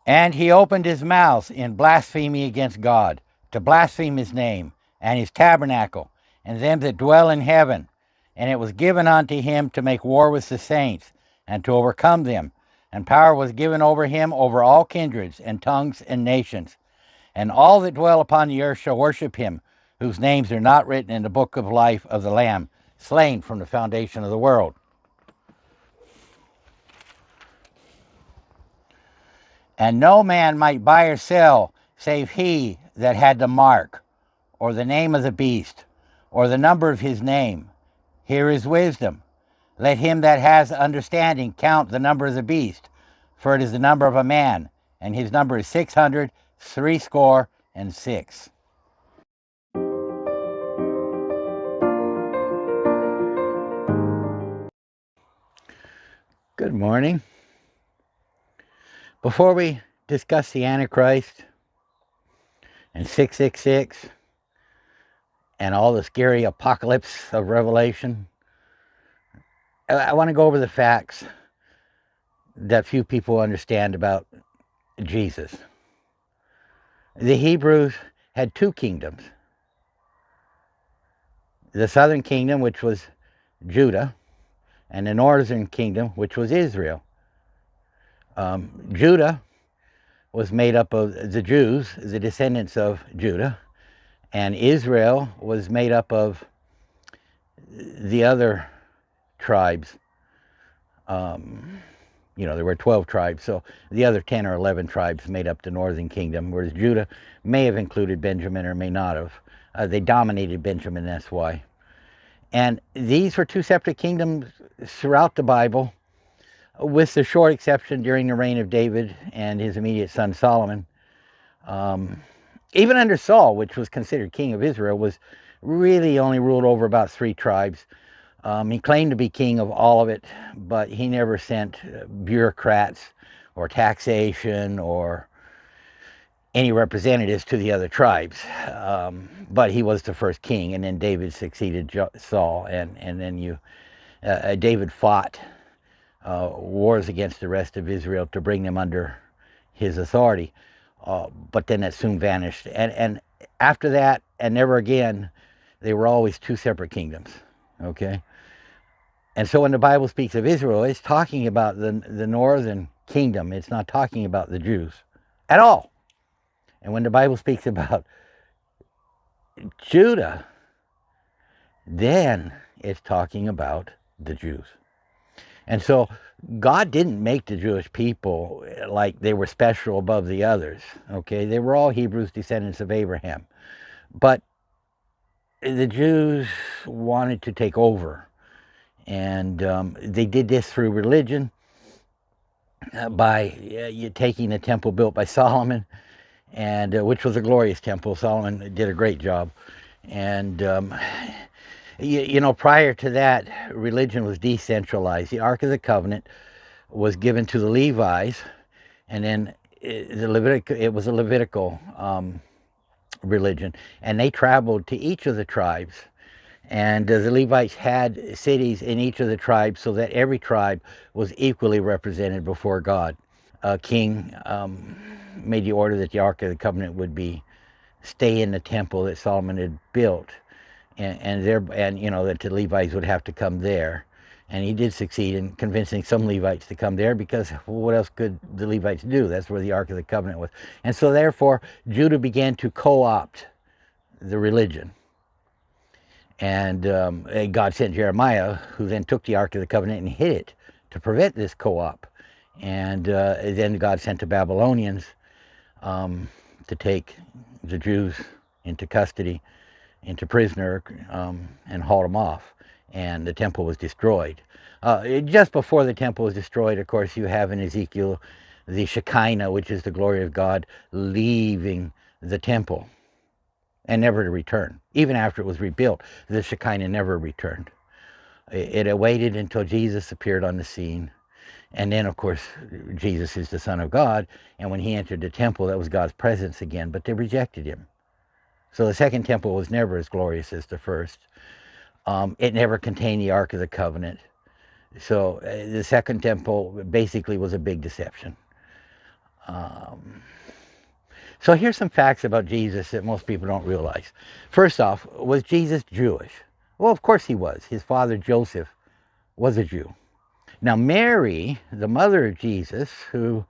And he opened his mouth in blasphemy against God, to blaspheme his name, and his tabernacle, and them that dwell in heaven. And it was given unto him to make war with the saints, and to overcome them. And power was given over him over all kindreds, and tongues, and nations. And all that dwell upon the earth shall worship him, whose names are not written in the book of life of the Lamb, slain from the foundation of the world. And no man might buy or sell, save he that had the mark, or the name of the beast, or the number of his name. Here is wisdom. Let him that has understanding count the number of the beast, for it is the number of a man, and his number is 666. Good morning. Before we discuss the Antichrist and 666 and all the scary apocalypse of Revelation, I want to go over the facts that few people understand about Jesus. The Hebrews had two kingdoms. The southern kingdom, which was Judah, and the northern kingdom, which was Israel. Judah was made up of the Jews, the descendants of Judah, and Israel was made up of the other tribes. There were 12 tribes, so the other 10 or 11 tribes made up the northern kingdom, whereas Judah may have included Benjamin or may not have. They dominated Benjamin, that's why. And these were two separate kingdoms throughout the Bible, with the short exception during the reign of David and his immediate son Solomon. Even under Saul, which was considered king of Israel, was really only ruled over about 3 tribes. He claimed to be king of all of it, but he never sent bureaucrats or taxation or any representatives to the other tribes. But he was the first king, and then David succeeded Saul, and then David fought wars against the rest of Israel to bring them under his authority. But then that soon vanished. And after that, and never again, they were always 2 separate kingdoms. Okay? And so when the Bible speaks of Israel, it's talking about the northern kingdom. It's not talking about the Jews at all. And when the Bible speaks about Judah, then it's talking about the Jews. And so God didn't make the Jewish people like they were special above the others. Okay? They were all Hebrews, descendants of Abraham. But the Jews wanted to take over. And they did this through religion, by taking the temple built by Solomon, and which was a glorious temple. Solomon did a great job. And, prior to that, religion was decentralized. The Ark of the Covenant was given to the Levites, and then it was a Levitical religion. And they traveled to each of the tribes. And the Levites had cities in each of the tribes so that every tribe was equally represented before God. A king made the order that the Ark of the Covenant would stay in the temple that Solomon had built, and that the Levites would have to come there. And he did succeed in convincing some Levites to come there, because what else could the Levites do? That's where the Ark of the Covenant was. And so therefore, Judah began to co-opt the religion. And God sent Jeremiah, who then took the Ark of the Covenant and hid it to prevent this co-op. And then God sent the Babylonians to take the Jews into custody, into prisoner, and haul them off. And the temple was destroyed. Just before the temple was destroyed, of course, you have in Ezekiel the Shekinah, which is the glory of God, leaving the temple and never to return. Even after it was rebuilt, the Shekinah never returned. It awaited until Jesus appeared on the scene. And then, of course, Jesus is the Son of God. And when he entered the temple, that was God's presence again. But they rejected him. So the second temple was never as glorious as the first. It never contained the Ark of the Covenant. So the second temple basically was a big deception. Um, so here's some facts about Jesus that most people don't realize. First off, was Jesus Jewish? Well, of course he was. His father Joseph was a Jew. Now Mary, the mother of Jesus, who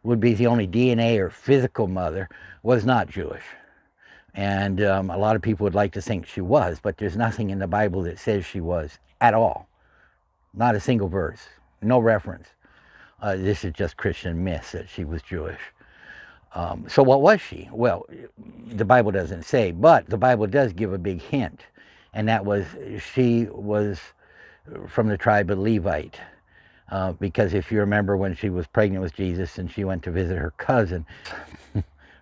would be the only DNA or physical mother, was not Jewish. And a lot of people would like to think she was, but there's nothing in the Bible that says she was at all. Not a single verse, no reference. This is just Christian myth that she was Jewish. So what was she? Well, the Bible doesn't say, but the Bible does give a big hint, and that was she was from the tribe of Levite. Because if you remember when she was pregnant with Jesus and she went to visit her cousin,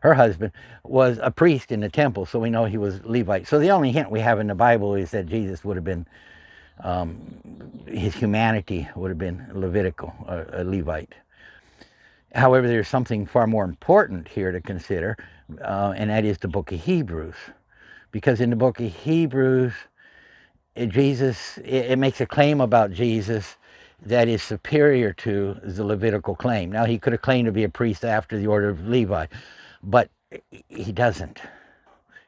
her husband was a priest in the temple, so we know he was Levite. So the only hint we have in the Bible is that Jesus would have been, his humanity would have been Levitical, a Levite. However, there's something far more important here to consider, and that is the book of Hebrews. Because in the book of Hebrews, it makes a claim about Jesus that is superior to the Levitical claim. Now, he could have claimed to be a priest after the order of Levi, but he doesn't.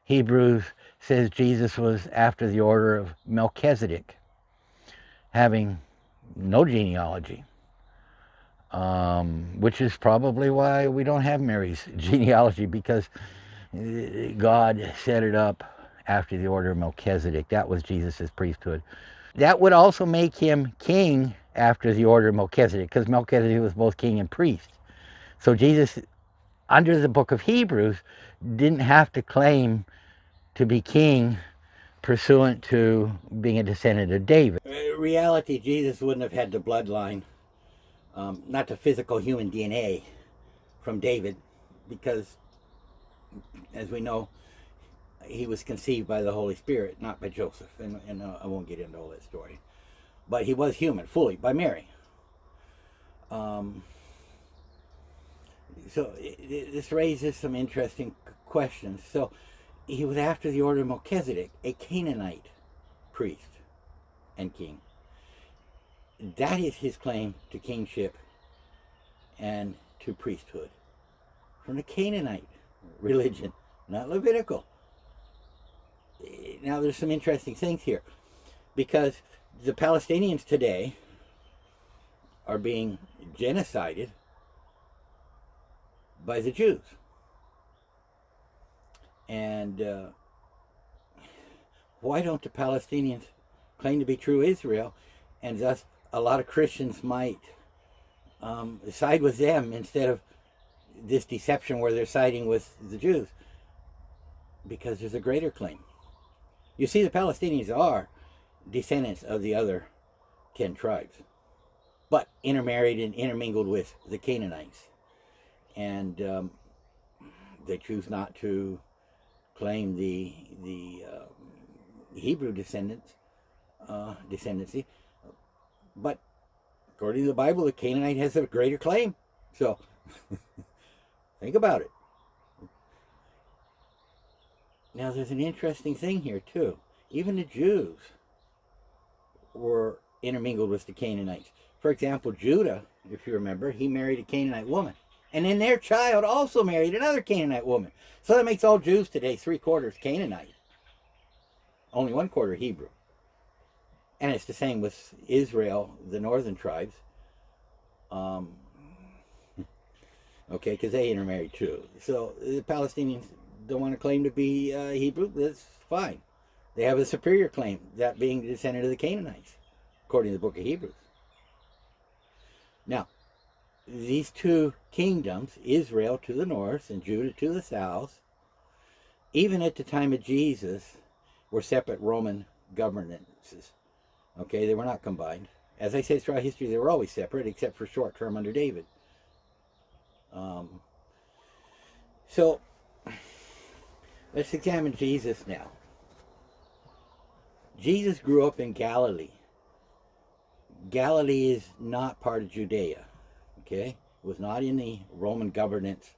Hebrews says Jesus was after the order of Melchizedek, having no genealogy, which is probably why we don't have Mary's genealogy, because God set it up after the order of Melchizedek. That was Jesus' priesthood. That would also make him king after the order of Melchizedek, because Melchizedek was both king and priest. So Jesus, under the book of Hebrews, didn't have to claim to be king pursuant to being a descendant of David. In reality, Jesus wouldn't have had the bloodline, not the physical human DNA from David, because, as we know, he was conceived by the Holy Spirit, not by Joseph. And I won't get into all that story. But he was human, fully, by Mary. So this raises some interesting questions. So he was after the order of Melchizedek, a Canaanite priest and king. That is his claim to kingship and to priesthood. From the Canaanite religion, not Levitical. Now there's some interesting things here, because the Palestinians today are being genocided by the Jews. And why don't the Palestinians claim to be true Israel, and thus a lot of Christians might side with them instead of this deception where they're siding with the Jews? Because there's a greater claim. You see, the Palestinians are descendants of the other 10 tribes, but intermarried and intermingled with the Canaanites. And they choose not to claim the Hebrew descendancy. But according to the Bible, the Canaanite has a greater claim. So think about it. Now, there's an interesting thing here, too. Even the Jews were intermingled with the Canaanites. For example, Judah, if you remember, he married a Canaanite woman. And then their child also married another Canaanite woman. So that makes all Jews today 3/4 Canaanite. Only 1/4 Hebrew. And it's the same with Israel, the northern tribes. Okay, because they intermarried too. So the Palestinians don't want to claim to be Hebrew. That's fine. They have a superior claim, that being the descendant of the Canaanites, according to the book of Hebrews. Now, these two kingdoms, Israel to the north and Judah to the south, even at the time of Jesus, were separate Roman governances. Okay, they were not combined. As I said, throughout history, they were always separate, except for short term under David. So, let's examine Jesus now. Jesus grew up in Galilee. Galilee is not part of Judea. Okay? It was not in the Roman governance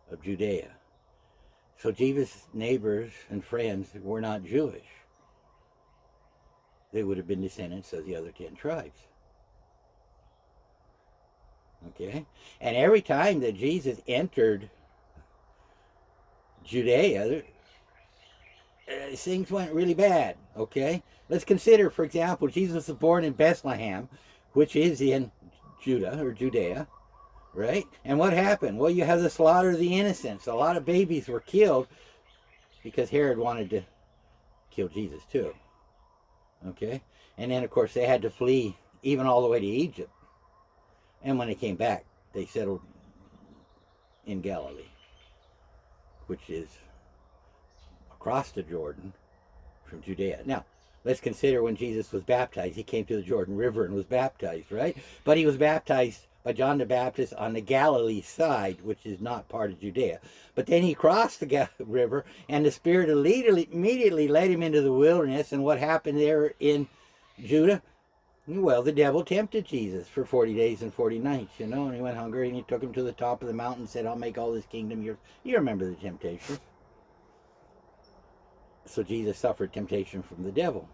of Judea. So Jesus' neighbors and friends were not Jewish. They would have been descendants of the other 10 tribes. Okay? And every time that Jesus entered Judea, things went really bad. Okay? Let's consider, for example, Jesus was born in Bethlehem, which is in Judah or Judea, right? And what happened? Well, you have the slaughter of the innocents. A lot of babies were killed because Herod wanted to kill Jesus too. Okay? And then, of course, they had to flee even all the way to Egypt. And when they came back, they settled in Galilee, which is across the Jordan from Judea. Now, let's consider when Jesus was baptized. He came to the Jordan River and was baptized, right? But he was baptized by John the Baptist on the Galilee side, which is not part of Judea. But then he crossed the river, and the Spirit immediately led him into the wilderness. And what happened there in Judah? Well, the devil tempted Jesus for 40 days and 40 nights, and he went hungry, and he took him to the top of the mountain and said, I'll make all this kingdom yours. You remember the temptation. So Jesus suffered temptation from the devil.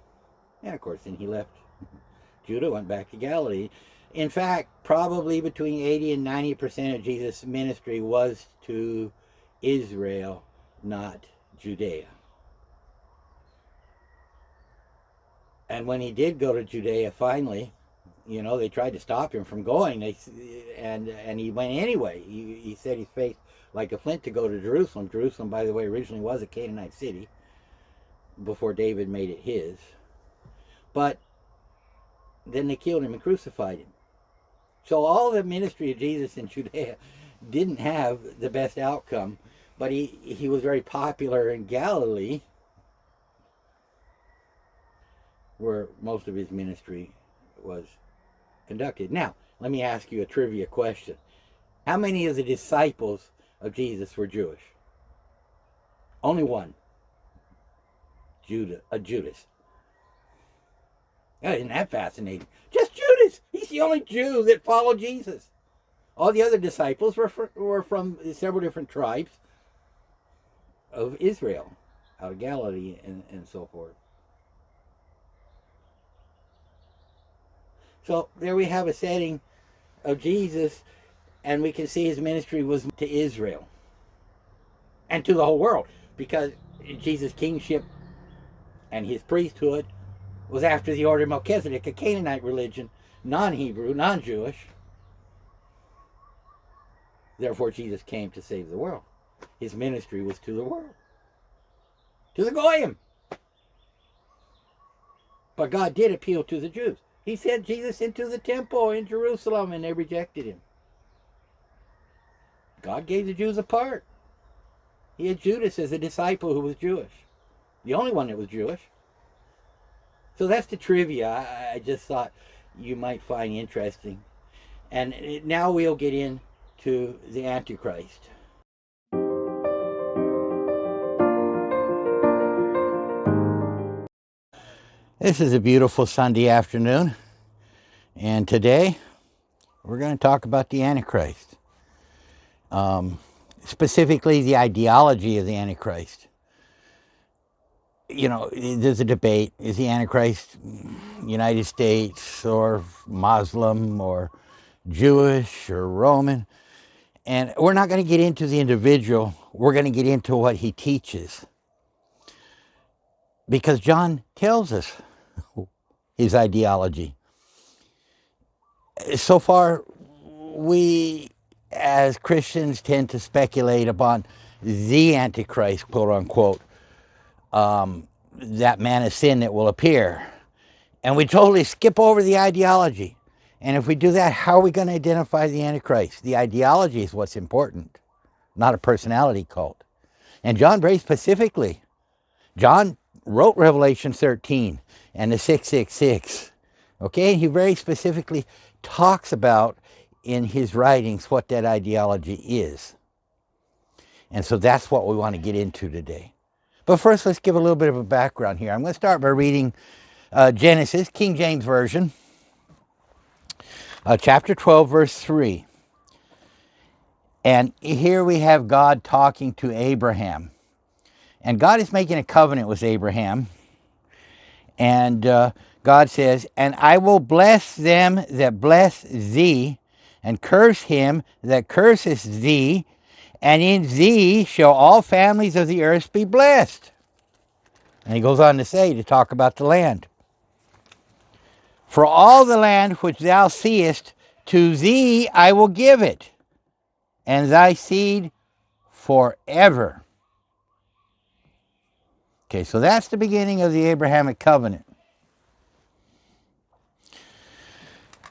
And of course, then he left Judah, went back to Galilee. In fact, probably between 80 and 90% of Jesus' ministry was to Israel, not Judea. And when he did go to Judea, finally, they tried to stop him from going. And he went anyway. He set his face like a flint to go to Jerusalem. Jerusalem, by the way, originally was a Canaanite city before David made it his. But then they killed him and crucified him. So all the ministry of Jesus in Judea didn't have the best outcome, but he was very popular in Galilee, where most of his ministry was conducted. Now, let me ask you a trivia question. How many of the disciples of Jesus were Jewish? Only one. Judas. Oh, isn't that fascinating? Just Judas. He's the only Jew that followed Jesus. All the other disciples were from several different tribes of Israel, out of Galilee and so forth. So there we have a setting of Jesus, and we can see his ministry was to Israel and to the whole world, because Jesus' kingship and his priesthood was after the order of Melchizedek, a Canaanite religion, non-Hebrew, non-Jewish. Therefore, Jesus came to save the world. His ministry was to the world, to the Goyim. But God did appeal to the Jews. He sent Jesus into the temple in Jerusalem, and they rejected him. God gave the Jews a part. He had Judas as a disciple who was Jewish, the only one that was Jewish. So that's the trivia I just thought you might find interesting. And now we'll get into the AntiChrist. This is a beautiful Sunday afternoon, and today we're going to talk about the Antichrist, specifically the ideology of the Antichrist. There's a debate: is the Antichrist United States or Muslim or Jewish or Roman? And we're not going to get into the individual. We're going to get into what he teaches, because John tells us his ideology. So far, we as Christians tend to speculate upon the Antichrist, quote unquote, that man of sin that will appear. And we totally skip over the ideology. And if we do that, how are we going to identify the Antichrist? The ideology is what's important, not a personality cult. And John very specifically, John wrote Revelation 13 and the 666. Okay, he very specifically talks about in his writings what that ideology is. And so that's what we want to get into today. But first, let's give a little bit of a background here. I'm going to start by reading Genesis, King James Version, chapter 12, verse 3. And here we have God talking to Abraham. And God is making a covenant with Abraham. And God says, and I will bless them that bless thee, and curse him that curseth thee, and in thee shall all families of the earth be blessed. And he goes on to say, to talk about the land. For all the land which thou seest, to thee I will give it, and thy seed forever. Okay, so that's the beginning of the Abrahamic covenant.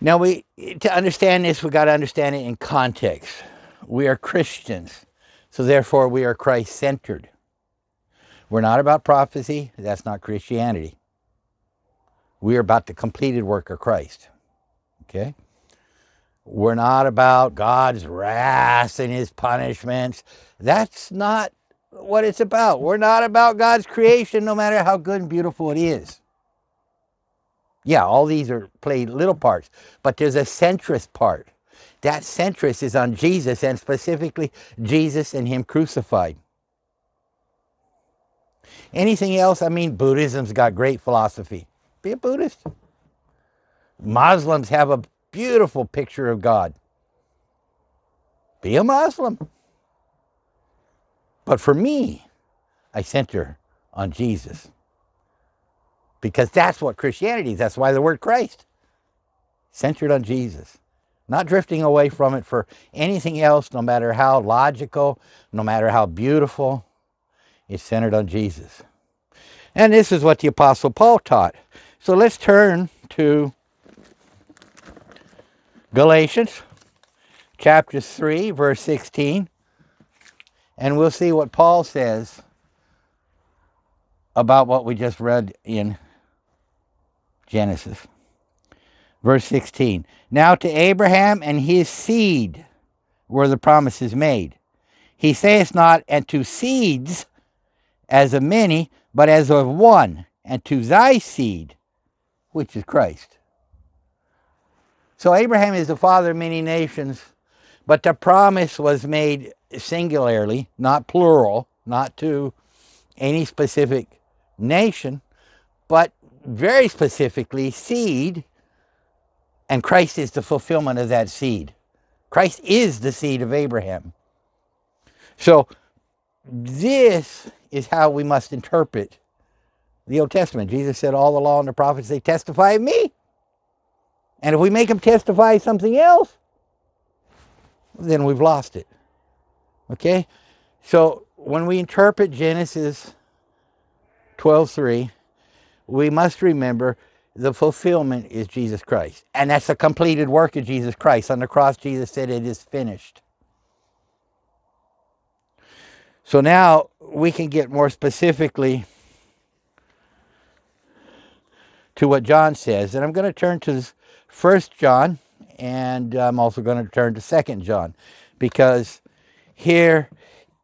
Now, to understand this, we got to understand it in context. We are Christians, so therefore we are Christ-centered. We're not about prophecy. That's not Christianity. We are about the completed work of Christ. Okay? We're not about God's wrath and his punishments. That's not what it's about. We're not about God's creation, no matter how good and beautiful it is. Yeah, all these play little parts, but there's a centrist part. That centrist is on Jesus, and specifically Jesus and him crucified. Anything else? I mean, Buddhism's got great philosophy. Be a Buddhist. Muslims have a beautiful picture of God. Be a Muslim. But for me, I center on Jesus. Because that's what Christianity is. That's why the word Christ. Centered on Jesus. Not drifting away from it for anything else, no matter how logical, no matter how beautiful. It's centered on Jesus. And this is what the Apostle Paul taught. So let's turn to Galatians chapter 3, verse 16. And we'll see what Paul says about what we just read in Genesis. Verse 16. Now to Abraham and his seed were the promises made. He saith not, and to seeds as of many, but as of one, and to thy seed, which is Christ. So Abraham is the father of many nations, but the promise was made singularly, not plural, not to any specific nation, but very specifically seed, and Christ is the fulfillment of that seed. Christ is the seed of Abraham. So this is how we must interpret the Old Testament. Jesus said all the law and the prophets, they testify of me. And if we make them testify something else, then we've lost it. Okay? So when we interpret Genesis 12:3, we must remember the fulfillment is Jesus Christ. And that's a completed work of Jesus Christ. On the cross, Jesus said, it is finished. So now we can get more specifically to what John says. And I'm going to turn to 1 John, and I'm also going to turn to 2 John, because here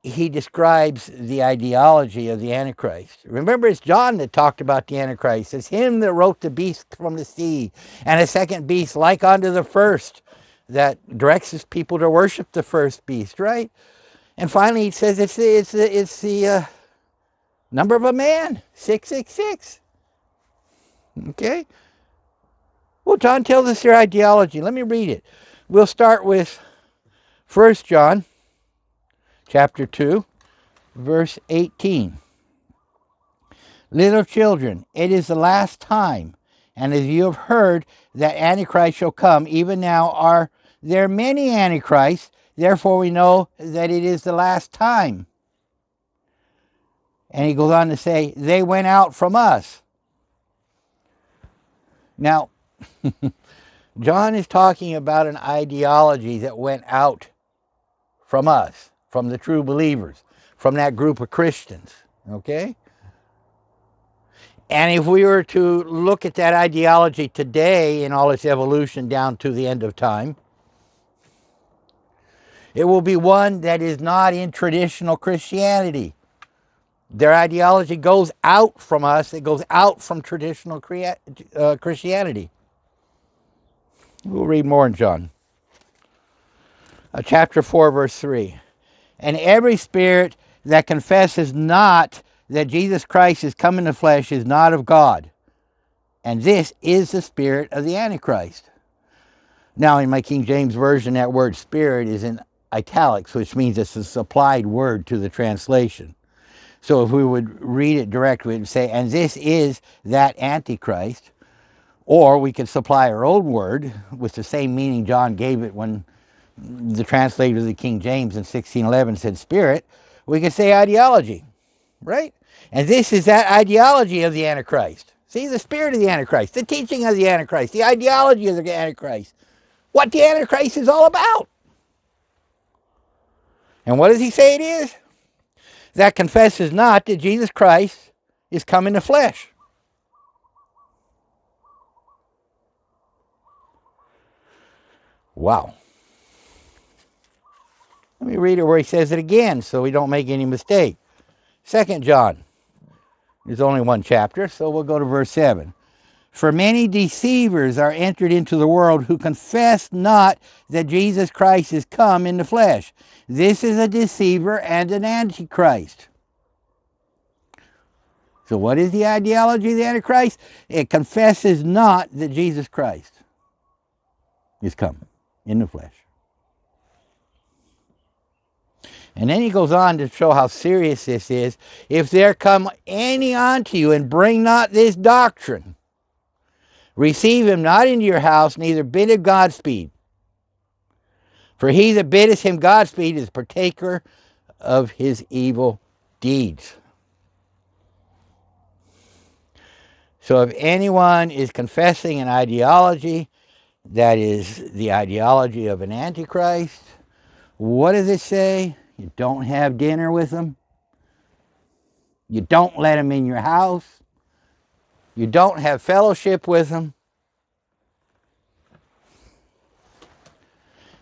he describes the ideology of the Antichrist. Remember, it's John that talked about the Antichrist. It's him that wrote the beast from the sea, and a second beast like unto the first, that directs his people to worship the first beast, right? And finally, he says it's the number of a man, 666. Okay? Well, John tells us their ideology. Let me read it. We'll start with 1 John chapter 2, verse 18. Little children, it is the last time, and as you have heard that Antichrist shall come, even now are there many Antichrists, therefore we know that it is the last time. And he goes on to say, they went out from us. Now, John is talking about an ideology that went out from us, from the true believers, from that group of Christians, okay? And if we were to look at that ideology today in all its evolution down to the end of time, it will be one that is not in traditional Christianity. Their ideology goes out from us. It goes out from traditional Christianity. We'll read more in John. Chapter 4, verse 3. And every spirit that confesses not that Jesus Christ is come in the flesh is not of God. And this is the spirit of the Antichrist. Now, in my King James Version, that word spirit is in italics, which means it's a supplied word to the translation. So if we would read it directly, it would say, and this is that Antichrist. Or we could supply our own word with the same meaning John gave it when the translator of the King James in 1611 said spirit. We could say ideology, right? And this is that ideology of the Antichrist. See, the spirit of the Antichrist, the teaching of the Antichrist, the ideology of the Antichrist, what the Antichrist is all about. And what does he say it is? That confesses not that Jesus Christ is come in the flesh. Wow. Let me read it where he says it again so we don't make any mistake. 2 John. There's only one chapter, so we'll go to verse 7. For many deceivers are entered into the world who confess not that Jesus Christ is come in the flesh. This is a deceiver and an antichrist. So what is the ideology of the Antichrist? It confesses not that Jesus Christ is come in the flesh. And then he goes on to show how serious this is. If there come any unto you and bring not this doctrine, receive him not into your house, neither bid him Godspeed. For he that biddeth him Godspeed is partaker of his evil deeds. So if anyone is confessing an ideology that is the ideology of an antichrist, what does it say? You don't have dinner with them. You don't let them in your house. You don't have fellowship with them.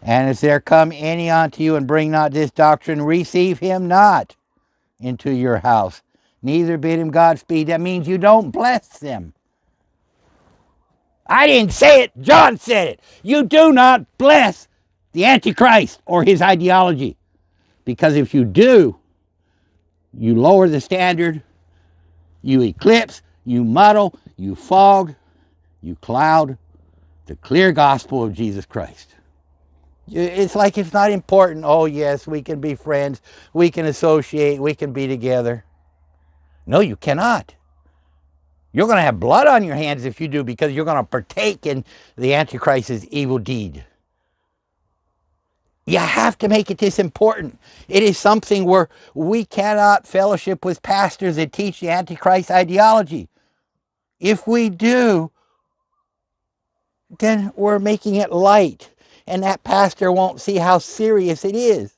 And if there come any unto you and bring not this doctrine, receive him not into your house, neither bid him Godspeed. That means you don't bless them. I didn't say it, John said it. You do not bless the Antichrist or his ideology. Because if you do, you lower the standard, you eclipse, you muddle, you fog, you cloud the clear gospel of Jesus Christ. It's like it's not important. Oh, yes, we can be friends. We can associate. We can be together. No, you cannot. You're going to have blood on your hands if you do, because you're going to partake in the Antichrist's evil deed. You have to make it this important. It is something where we cannot fellowship with pastors that teach the Antichrist ideology. If we do, then we're making it light. And that pastor won't see how serious it is.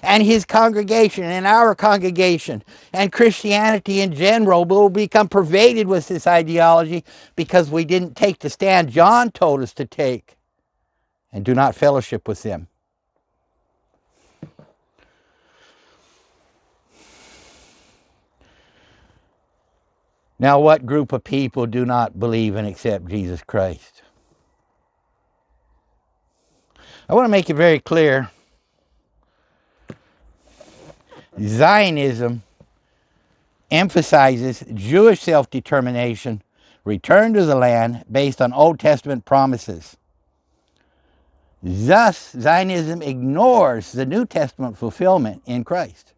And his congregation and our congregation and Christianity in general will become pervaded with this ideology because we didn't take the stand John told us to take and do not fellowship with them. Now, what group of people do not believe and accept Jesus Christ? I want to make it very clear. Zionism emphasizes Jewish self-determination, return to the land based on Old Testament promises. Thus, Zionism ignores the New Testament fulfillment in Christ.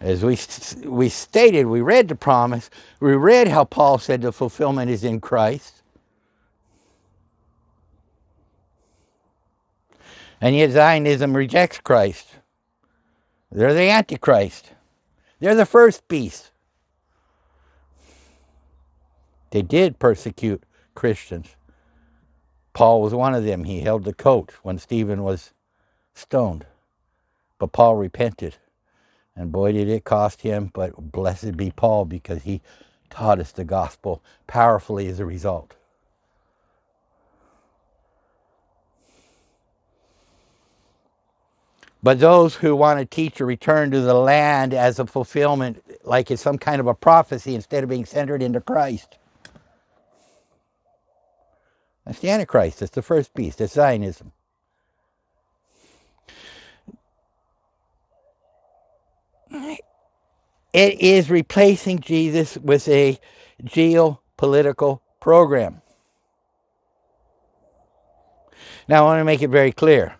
As we stated, we read the promise, we read how Paul said the fulfillment is in Christ. And yet Zionism rejects Christ. They're the Antichrist. They're the first beast. They did persecute Christians. Paul was one of them. He held the coat when Stephen was stoned. But Paul repented. And boy, did it cost him, but blessed be Paul, because he taught us the gospel powerfully as a result. But those who want to teach a return to the land as a fulfillment, like it's some kind of a prophecy instead of being centered into Christ, that's the Antichrist. That's the first beast. That's Zionism. It is replacing Jesus with a geopolitical program. Now, I want to make it very clear.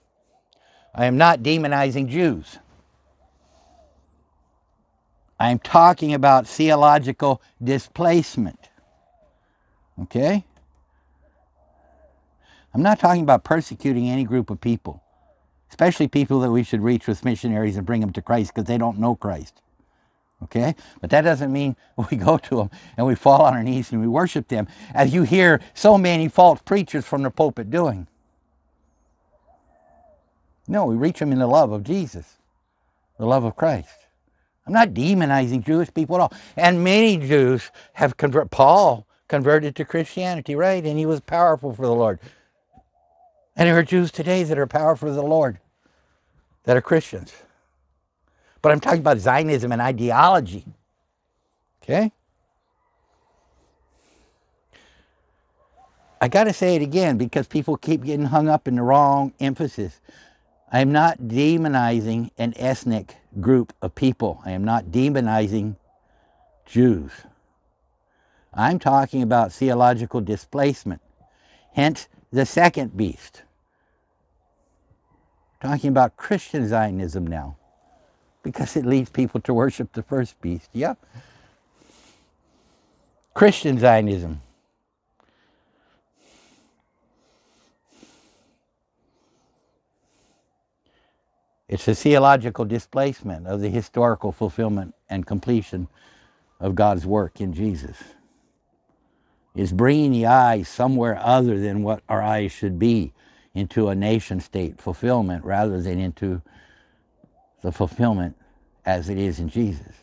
I am not demonizing Jews. I am talking about theological displacement. Okay? I'm not talking about persecuting any group of people, especially people that we should reach with missionaries and bring them to Christ because they don't know Christ. Okay? But that doesn't mean we go to them and we fall on our knees and we worship them, as you hear so many false preachers from the pulpit doing. No, we reach them in the love of Jesus, the love of Christ. I'm not demonizing Jewish people at all. And many Jews have converted. Paul converted to Christianity, right? And he was powerful for the Lord. And there are Jews today that are powerful for the Lord, that are Christians. But I'm talking about Zionism and ideology. Okay? I got to say it again because people keep getting hung up in the wrong emphasis. I am not demonizing an ethnic group of people. I am not demonizing Jews. I'm talking about theological displacement. Hence, the second beast. Talking about Christian Zionism now. Because it leads people to worship the first beast. Yep. Christian Zionism. It's a theological displacement of the historical fulfillment and completion of God's work in Jesus. It's bringing the eyes somewhere other than what our eyes should be, into a nation-state fulfillment rather than into the fulfillment as it is in Jesus.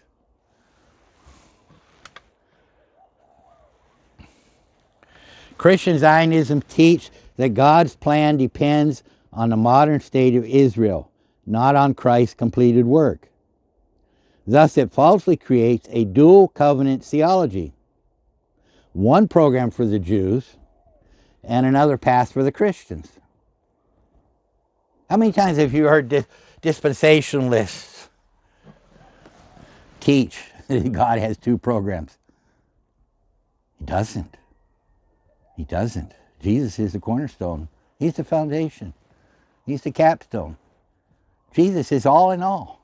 Christian Zionism teaches that God's plan depends on the modern state of Israel, not on Christ's completed work. Thus, it falsely creates a dual covenant theology. One program for the Jews and another path for the Christians. How many times have you heard dispensationalists teach that God has two programs? He doesn't. He doesn't. Jesus is the cornerstone. He's the foundation. He's the capstone. Jesus is all in all.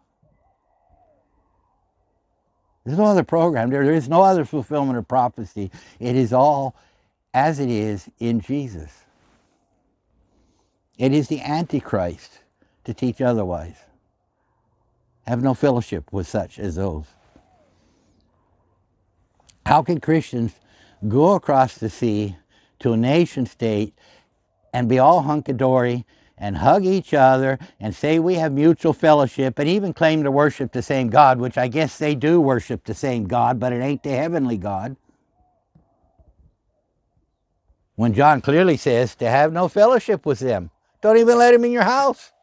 There's no other program. There is no other fulfillment of prophecy. It is all as it is in Jesus. It is the AntiChrist to teach otherwise. Have no fellowship with such as those. How can Christians go across the sea to a nation state and be all hunky-dory and hug each other and say we have mutual fellowship and even claim to worship the same God, which I guess they do worship the same God, but it ain't the heavenly God? When John clearly says to have no fellowship with them. Don't even let him in your house.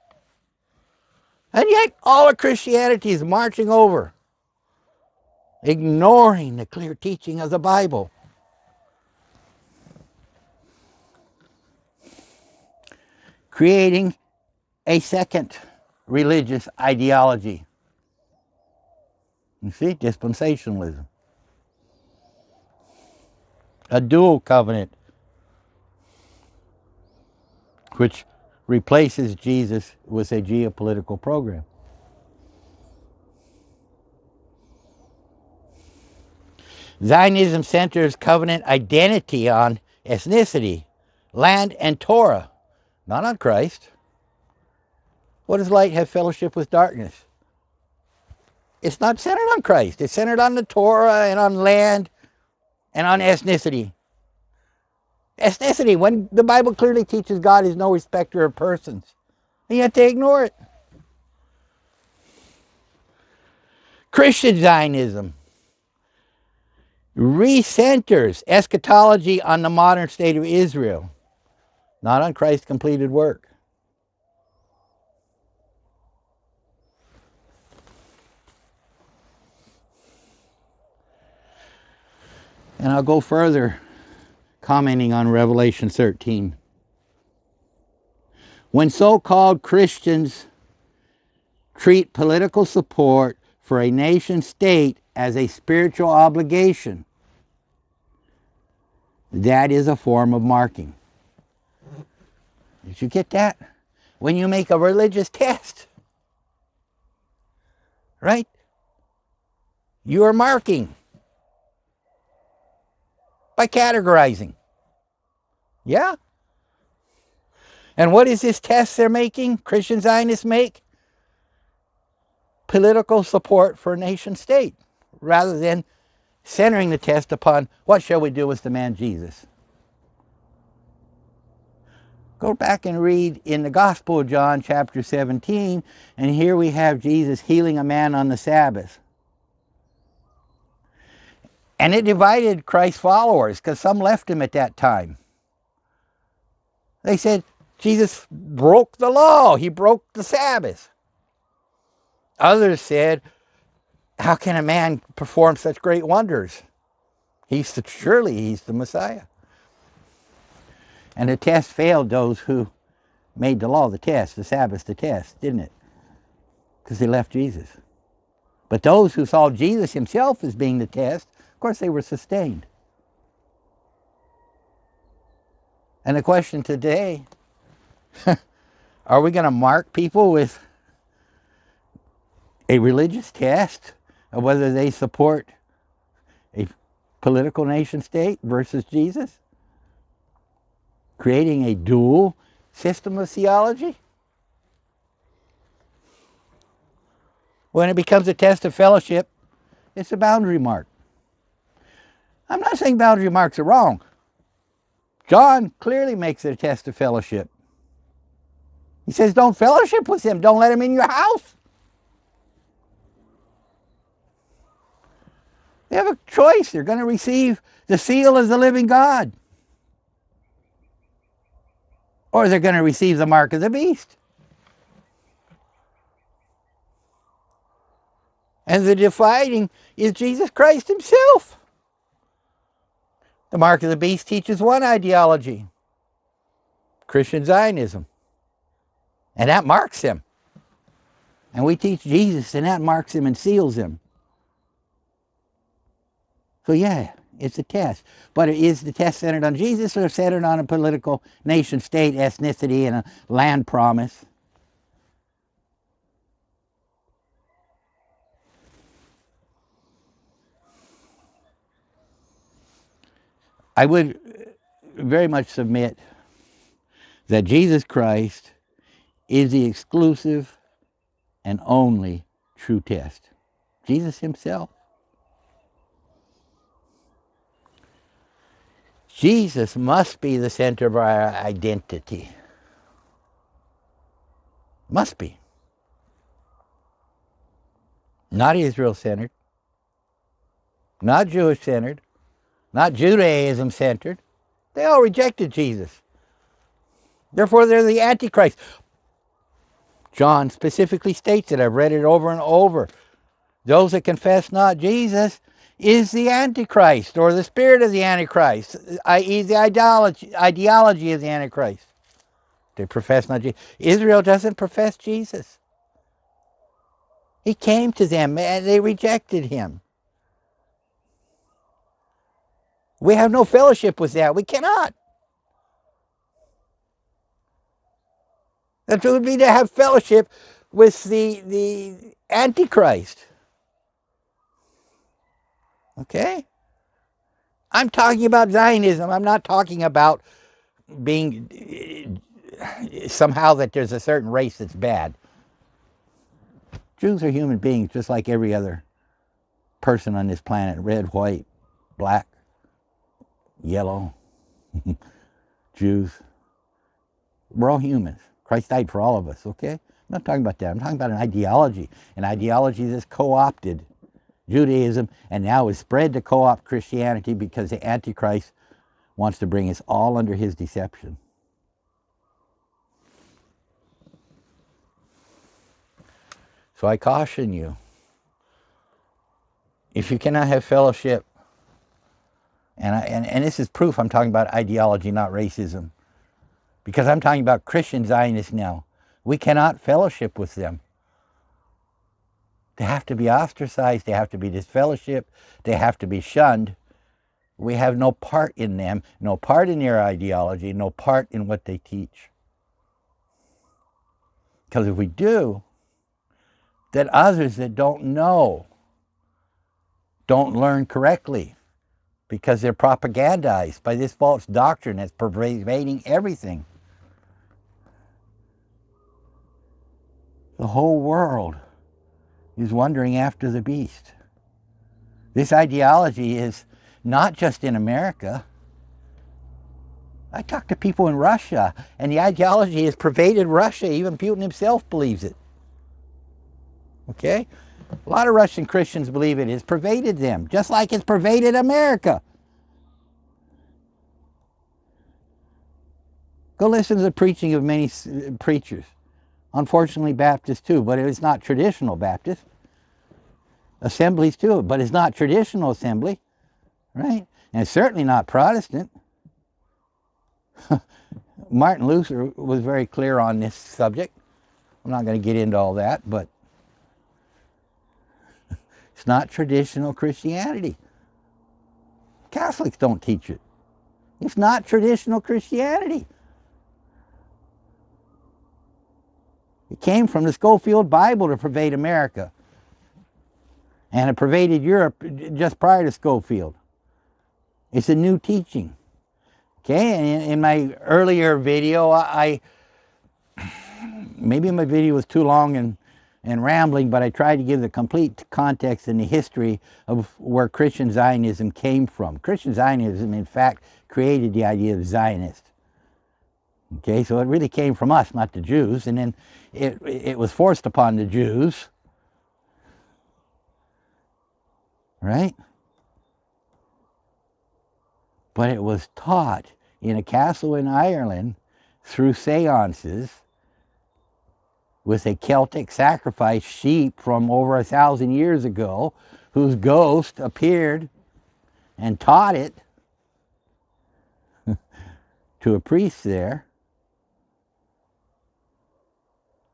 And yet all of Christianity is marching over, ignoring the clear teaching of the Bible. Creating a second religious ideology. You see, dispensationalism. A dual covenant, which replaces Jesus with a geopolitical program. Zionism centers covenant identity on ethnicity, land, and Torah, not on Christ. What does light have fellowship with darkness? It's not centered on Christ. It's centered on the Torah and on land and on ethnicity. Ethnicity, when the Bible clearly teaches God is no respecter of persons. And yet they ignore it. Christian Zionism recenters eschatology on the modern state of Israel, not on Christ's completed work. And I'll go further, commenting on Revelation 13. When so-called Christians treat political support for a nation state as a spiritual obligation, That is a form of marking. Did you get that? When you make a religious test, right? You are marking by categorizing. Yeah? And what is this test they're making? Christian Zionists make? Political support for a nation state, rather than centering the test upon what shall we do with the man Jesus. Go back and read in the Gospel of John chapter 17, and here we have Jesus healing a man on the Sabbath. And it divided Christ's followers, because some left him at that time. They said, Jesus broke the law. He broke the Sabbath. Others said, how can a man perform such great wonders? Surely he's the Messiah. And the test failed those who made the law the test, the Sabbath the test, didn't it? Because they left Jesus. But those who saw Jesus himself as being the test, of course they were sustained. And the question today, are we going to mark people with a religious test of whether they support a political nation state versus Jesus? Creating a dual system of theology? When it becomes a test of fellowship, it's a boundary mark. I'm not saying boundary marks are wrong. John clearly makes it a test of fellowship. He says, don't fellowship with him. Don't let him in your house. They have a choice. They're going to receive the seal as the living God, or they're going to receive the mark of the beast. And the dividing is Jesus Christ himself. The mark of the beast teaches one ideology, Christian Zionism, and that marks him. And we teach Jesus, and that marks him and seals him. So yeah, it's a test. But is the test centered on Jesus or centered on a political nation state, ethnicity, and a land promise? I would very much submit that Jesus Christ is the exclusive and only true test. Jesus himself. Jesus must be the center of our identity. Must be. Not Israel-centered. Not Jewish-centered. Not Judaism-centered. They all rejected Jesus. Therefore, they're the AntiChrist. John specifically states it. I've read it over and over. Those that confess not Jesus is the Antichrist, or the spirit of the Antichrist, i.e. the ideology of the Antichrist. They profess not Jesus. Israel doesn't profess Jesus. He came to them and they rejected him. We have no fellowship with that. We cannot. That would be to have fellowship with the Antichrist. Okay? I'm talking about Zionism. I'm not talking about being somehow that there's a certain race that's bad. Jews are human beings just like every other person on this planet. Red, white, black, yellow, Jews. We're all humans. Christ died for all of us, okay? I'm not talking about that. I'm talking about an ideology that's co-opted Judaism and now is spread to co-opt Christianity because the Antichrist wants to bring us all under his deception. So I caution you, if you cannot have fellowship, and this is proof I'm talking about ideology, not racism, because I'm talking about Christian Zionists now. We cannot fellowship with them. They have to be ostracized. They have to be disfellowshipped. They have to be shunned. We have no part in them, no part in their ideology, no part in what they teach. Because if we do, then others that don't know don't learn correctly, because they're propagandized by this false doctrine that's pervading everything. The whole world is wandering after the beast. This ideology is not just in America. I talk to people in Russia, and the ideology has pervaded Russia. Even Putin himself believes it. Okay? A lot of Russian Christians believe it. It's pervaded them, just like it's pervaded America. Go listen to the preaching of many preachers. Unfortunately, Baptists too, but it's not traditional Baptist. Assemblies too, but it's not traditional assembly, right? And it's certainly not Protestant. Martin Luther was very clear on this subject. I'm not going to get into all that, but it's not traditional Christianity. Catholics don't teach it. It's not traditional Christianity. It came from the Schofield Bible to pervade America. And it pervaded Europe just prior to Schofield. It's a new teaching. Okay, and in my earlier video, maybe my video was too long and rambling, but I tried to give the complete context and the history of where Christian Zionism came from. Christian Zionism, in fact, created the idea of Zionist. Okay, so it really came from us, not the Jews, and then it was forced upon the Jews, right? But it was taught in a castle in Ireland through seances with a Celtic sacrifice sheep from over 1,000 years ago, whose ghost appeared and taught it to a priest there,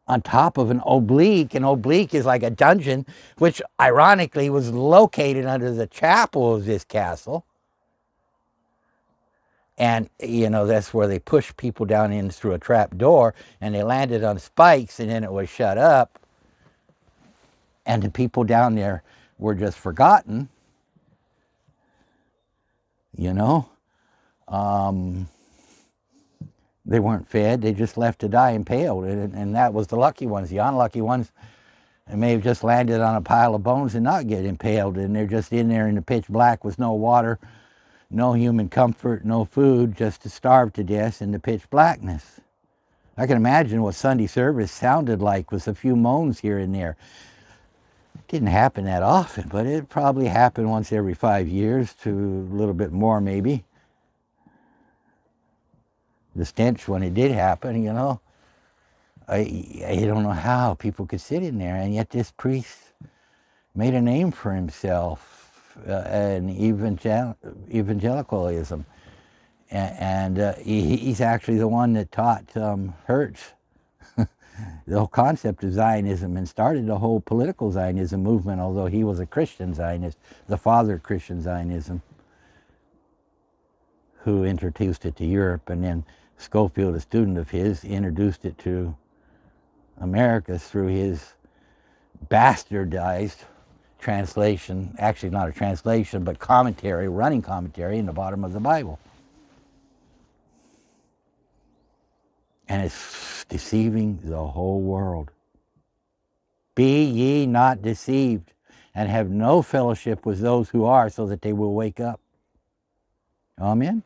on top of an oblique. An oblique is like a dungeon, which ironically was located under the chapel of this castle. And, you know, that's where they pushed people down in through a trap door, and they landed on spikes, and then it was shut up. And the people down there were just forgotten, you know. They weren't fed. They just left to die impaled. And that was the lucky ones. The unlucky ones, they may have just landed on a pile of bones and not get impaled. And they're just in there in the pitch black with no water, no human comfort, no food, just to starve to death in the pitch blackness. I can imagine what Sunday service sounded like with a few moans here and there. It didn't happen that often, but it probably happened once every 5 years to a little bit more maybe. The stench when it did happen, you know, I don't know how people could sit in there, and yet this priest made a name for himself in evangelicalism, and he's actually the one that taught Hertz the whole concept of Zionism and started the whole political Zionism movement, although he was a Christian Zionist, the father of Christian Zionism, who introduced it to Europe, and then Schofield, a student of his, introduced it to America through his bastardized translation, actually not a translation, but commentary, running commentary in the bottom of the Bible. And it's deceiving the whole world. Be ye not deceived, and have no fellowship with those who are, so that they will wake up. Amen?